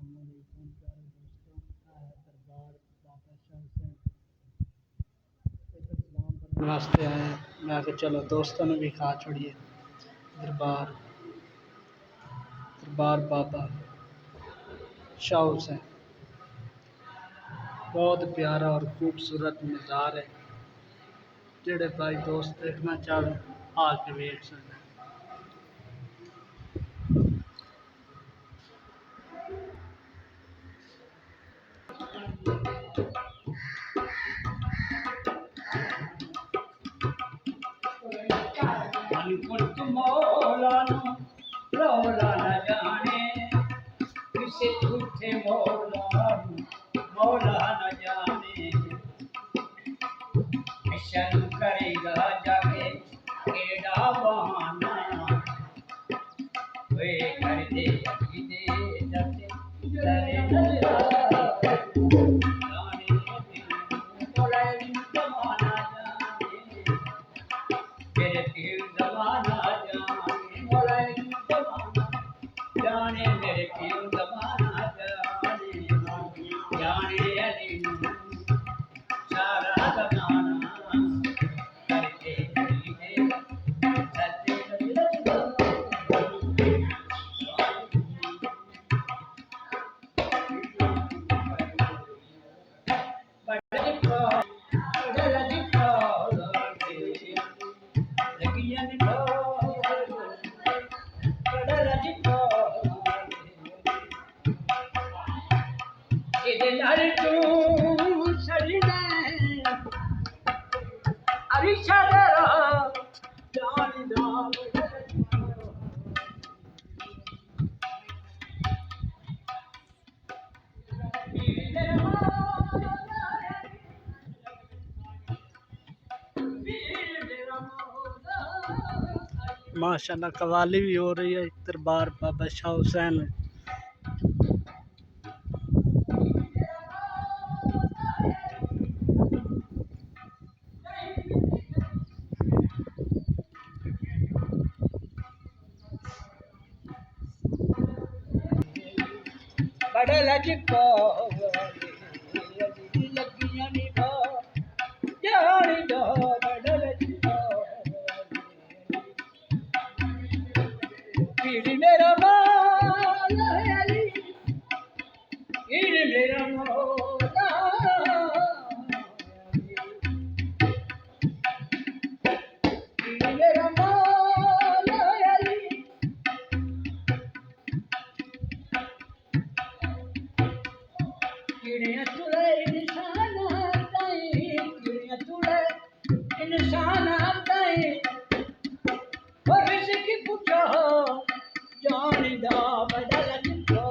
अस्सलामुअलैकुम प्यारे दोस्तों, दरबार बाबा शाह हुसैन सलाम करने वास्ते आए हैं। मैं आके चलो दोस्तों ने भी खा छोड़िए। दरबार दरबार बाबा शाह हुसैन बहुत प्यारा और खूबसूरत नज़ार है। जेड़े भाई दोस्त देखना चाहे आके वेख सकते। मौलाना मौला न जाने किसे झूठे मौला न जाने मिशन करेगा जाके केड़ा बहाना वे कर दे जाते जाने मेरे पीर ज़माना जाने अली सारा ज़माना करके माशाल्लाह कवाली भी हो रही है दरबार बाबा शाह हुसैन में। बड़े लजिको लगियां नी दो यारी दो बड़े लजिको पीर मेरा मौला अली पीर मेरा मौला पीर मेरा मौला अली किड़िया तुले इंसान ताई किड़िया तुले इंसान ताई और इसकी पूछो जानिदा बदल जिको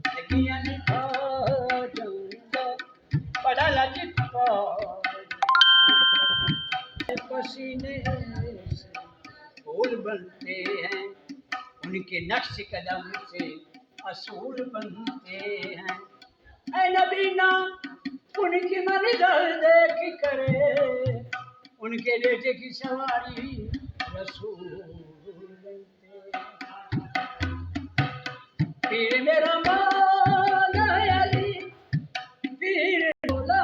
लगियां नी खा जानिदा बदल जिको पसीने से फूल बनते हैं उनके नक्श कदम से असूल बनते हैं। ऐ नबीना उनकी मंज़िल देख करे उनके बेटे की सवारी रसूल बनते हैं। पीर मेरा मौला अली पीर मौला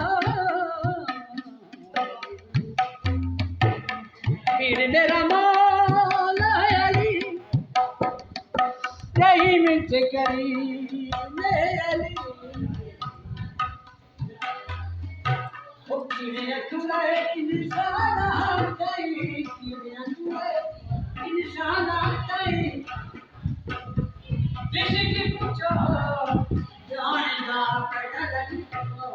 पीर मेरा मौला अली यही मिलते करी अली किड़िया तुले इंसान ताई किड़िया तुले इंसान ताई जिसकी पूछो जानिदा बड़ा लजिको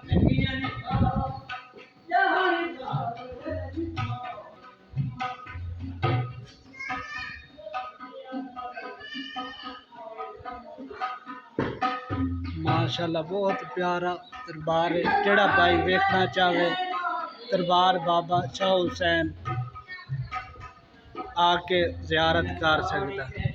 लगियां नी खा जानिदा माशाल्लाह बहुत प्यारा दरबार है। जेड़ा भाई देखना चाहे दरबार बाबा शाह हुसैन आके ज़ियारत कर सकता है।